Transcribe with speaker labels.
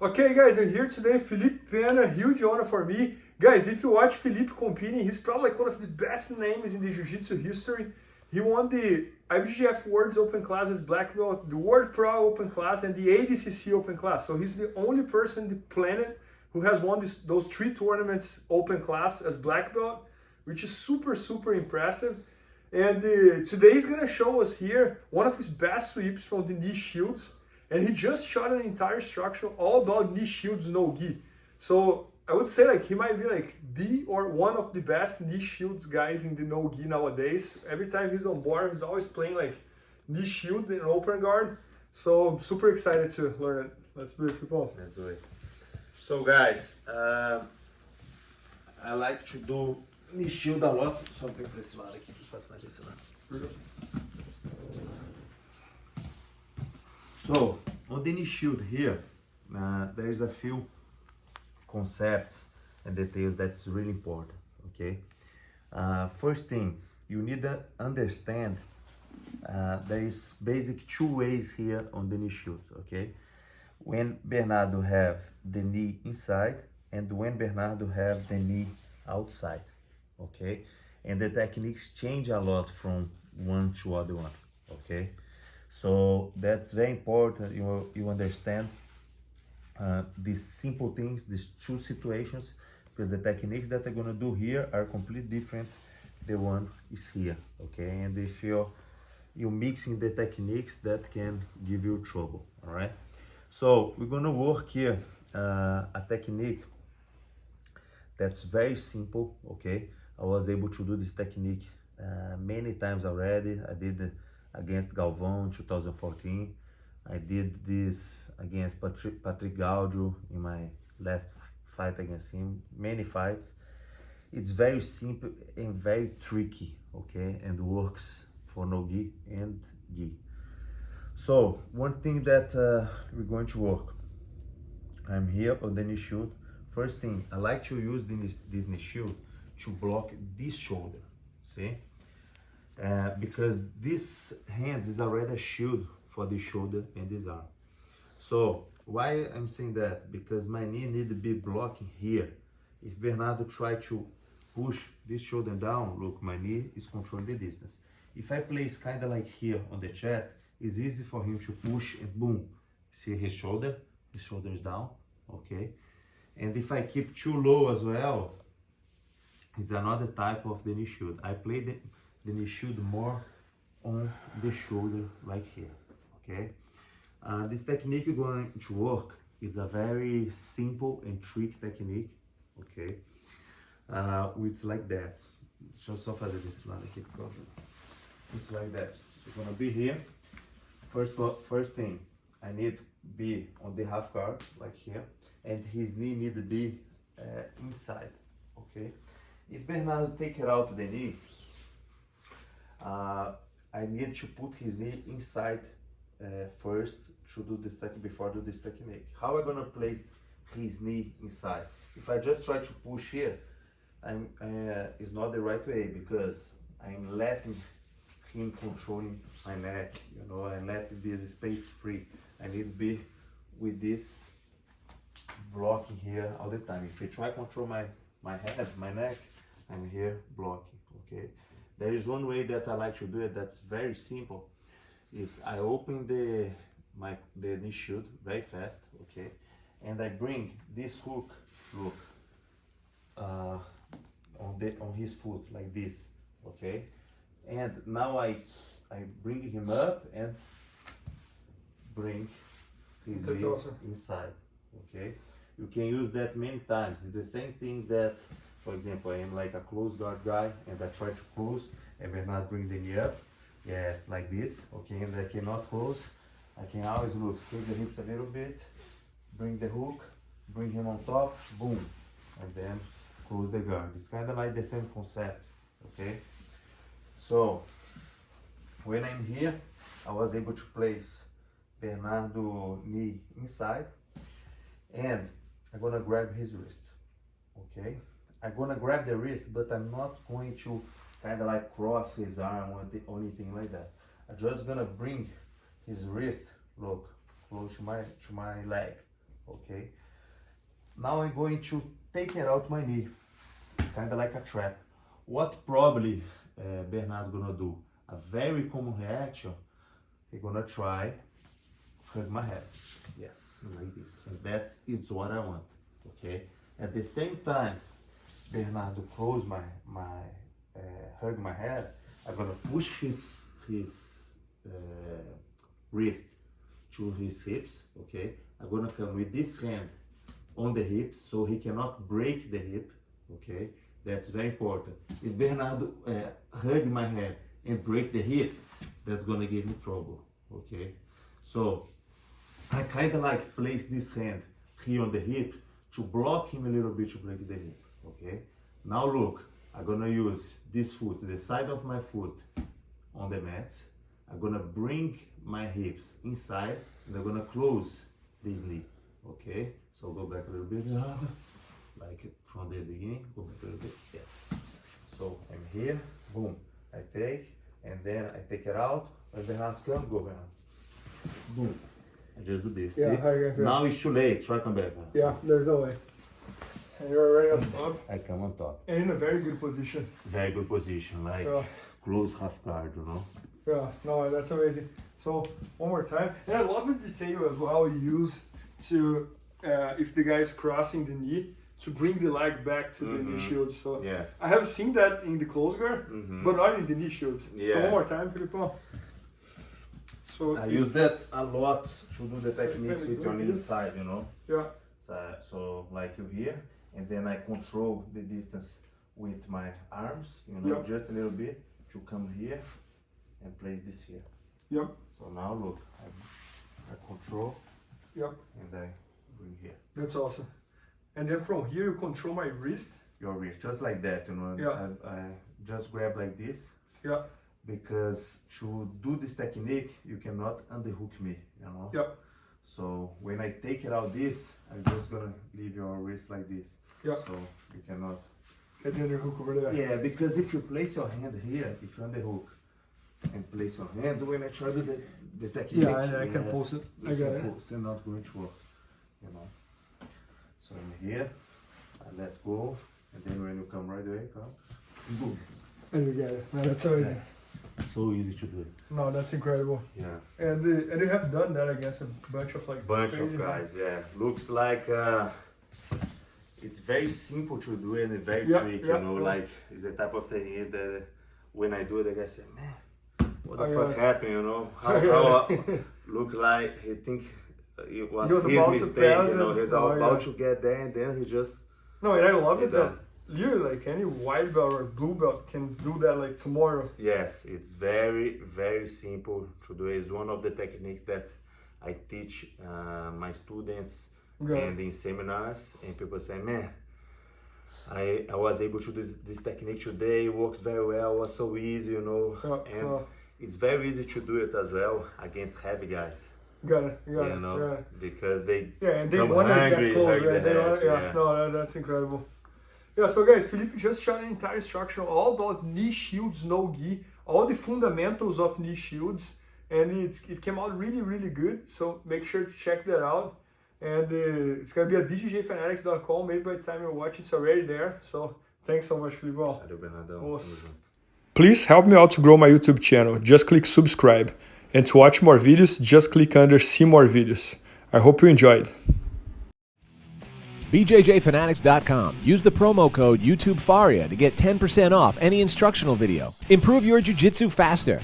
Speaker 1: Okay guys, I'm here today, Felipe Pena, huge honor for me. Guys, if you watch Philippe competing, he's probably like one of the best names in the Jiu-Jitsu history. He won the IBJJF World Open class as black belt, the World Pro Open class, and the ADCC Open class. So he's the only person on the planet who has won those three tournaments Open class as black belt, which is super impressive. And today he's gonna show us here one of his best sweeps from the knee shields. And he just shot an entire instruction all about knee shields, no gi. So I would say like he might be like the or one of the best knee shields guys in the no gi nowadays. Every time he's on board, he's always playing like knee shield and open guard. So I'm super excited to learn it. Let's do it, people.
Speaker 2: Let's do it. So guys, I like to do knee shield a lot. Só vem para esse lado aqui, faço mais desse lado. So, on the knee shield here, there is a few concepts and details that's really important, okay? First thing, you need to understand there is basic two ways here on the knee shield, okay? When Bernardo have the knee inside and when Bernardo have the knee outside, okay? And the techniques change a lot from one to other one, okay? So that's very important. You understand these simple things, these two situations, because the techniques that I'm gonna do here are completely different. The one is here, okay? And if you're mixing the techniques, that can give you trouble. All right. So we're gonna work here a technique that's very simple. Okay. I was able to do this technique many times already. I did against Galvão in 2014. I did this against Patrick Gaudio in my last fight against him, many fights. It's very simple and very tricky, okay, and works for no gi and gi. So one thing that we're going to work, I'm here on the knee shield. First thing, I like to use this knee shield to block this shoulder, see? Because this hand is already a shield for the shoulder and this arm. So why I'm saying that? Because my knee need to be blocking here. If Bernardo try to push this shoulder down, look, my knee is controlling the distance. If I place kind of like here on the chest, it's easy for him to push and boom. See his shoulder is down, okay? And if I keep too low as well, it's another type of the knee shield. I play the knee shield more on the shoulder like here, okay? This technique you're going to work is a very simple and tricky technique, okay? It's like that. Deixa eu só fazer desse lado aqui, por favor. It's like that. You're gonna be here. First thing, I need to be on the half guard, like here, and his knee need to be inside, okay? If Bernardo take it out the knee, I need to put his knee inside first to do this technique, before do this technique. How am I gonna place his knee inside? If I just try to push here, it's not the right way, because I'm letting him controlling my neck, you know, I'm letting this space free. I need to be with this blocking here all the time. If I try to control my head, my neck, I'm here blocking, okay? There is one way that I like to do it that's very simple, is I open the knee shield very fast, okay? And I bring this hook, look, on his foot like this, okay? And now I bring him up and bring his knee inside, okay? You can use that many times. It's the same thing that, for example, I am like a close guard guy and I try to close and Bernardo bring the knee up, yes, like this, okay? And I cannot close. I can always look, squeeze the hips a little bit, bring the hook, bring him on top, boom, and then close the guard. It's kind of like the same concept, okay? So when I'm here, I was able to place Bernardo knee inside, and I'm gonna grab his wrist, okay? I'm gonna grab the wrist, but I'm not going to kind of like cross his arm or anything like that. I'm just gonna bring his wrist, look, close to my leg, okay? Now I'm going to take it out my knee. It's kind of like a trap. What probably Bernardo gonna do? A very common reaction, he's gonna try hug my head. Yes, like this. And that's it's what I want, okay? At the same time, Bernardo close hug my head, I'm gonna push his wrist to his hips, okay? I'm gonna come with this hand on the hips so he cannot break the hip, okay? That's very important. If Bernardo hug my head and break the hip, that's gonna give me trouble, okay? So I kind of like place this hand here on the hip to block him a little bit to break the hip, okay? Now look, I'm gonna use this foot, the side of my foot on the mat. I'm gonna bring my hips inside and I'm gonna close this knee, okay? So go back a little bit, like from the beginning, go back a little bit, yes. So I'm here, boom, I take, and then I take it out, when Bernardo come, go Bernardo, boom. I just do this,
Speaker 1: yeah,
Speaker 2: see? Now it's too late, try come back.
Speaker 1: Yeah, there's no way. And you're already on top.
Speaker 2: I come on top.
Speaker 1: And in a very good position.
Speaker 2: Very good position, like close half guard, you know?
Speaker 1: Yeah, no, that's amazing. So, one more time. And I love the detail as well you use to, if the guy is crossing the knee, to bring the leg back to the knee shields. So,
Speaker 2: yes.
Speaker 1: I have seen that in the close guard, but not in the knee shields.
Speaker 2: Yeah.
Speaker 1: So, one more time, Felipe. So
Speaker 2: I use that a lot to do the techniques with your knee side, you know?
Speaker 1: Yeah.
Speaker 2: So like you here, and then I control the distance with my arms, you know, just a little bit to come here and place this here.
Speaker 1: Yep.
Speaker 2: So now look, I control.
Speaker 1: Yep.
Speaker 2: And I bring here.
Speaker 1: That's awesome. And then from here you control my wrist.
Speaker 2: Your wrist, just like that, you know.
Speaker 1: Yeah.
Speaker 2: I just grab like this.
Speaker 1: Yeah.
Speaker 2: Because to do this technique, you cannot underhook me, you know.
Speaker 1: Yep.
Speaker 2: So when I take it out this, I'm just gonna leave your wrist like this.
Speaker 1: Yeah.
Speaker 2: So you cannot.
Speaker 1: And then you hook over there.
Speaker 2: Yeah, because if you place your hand here, if you underhook and place your hand, when I try to do the technique,
Speaker 1: yeah, I can post it. I got it.
Speaker 2: It's not going to work, you know. So I'm here, I let go, and then when you come right away, come, boom.
Speaker 1: And you get it. Man, that's amazing.
Speaker 2: Yeah. So easy to do it.
Speaker 1: No, that's incredible.
Speaker 2: Yeah.
Speaker 1: And you have done that against a bunch of
Speaker 2: guys. Yeah. Looks like it's very simple to do and very tricky. You know, like it's the type of thing that when I do it, the guy say, "Man, what the fuck happened?" You know, how look like he think it was his mistake. You know, he's about to get there, and then he just.
Speaker 1: No, and I love it that. You like any white belt or blue belt can do that like tomorrow.
Speaker 2: Yes, it's very, very simple to do. It's one of the techniques that I teach my students and in seminars, and people say, man, I was able to do this technique today, it works very well, it was so easy, you know, and it's very easy to do it as well against heavy guys.
Speaker 1: Got it,
Speaker 2: because they
Speaker 1: and they
Speaker 2: come
Speaker 1: want to
Speaker 2: hungry,
Speaker 1: get close, right? No, that's incredible. Yeah, so guys, Philippe just shot an entire instruction all about knee shields, no gi, all the fundamentals of knee shields, and it came out really, really good. So make sure to check that out. And it's going to be at IBJJFanatics.com. Maybe by the time you watch, it's already there. So thanks so much, Philippe. Please help me out to grow my YouTube channel. Just click subscribe. And to watch more videos, just click under see more videos. I hope you enjoyed.
Speaker 3: IBJJFanatics.com. Use the promo code YouTubeFaria to get 10% off any instructional video. Improve your jiu-jitsu faster.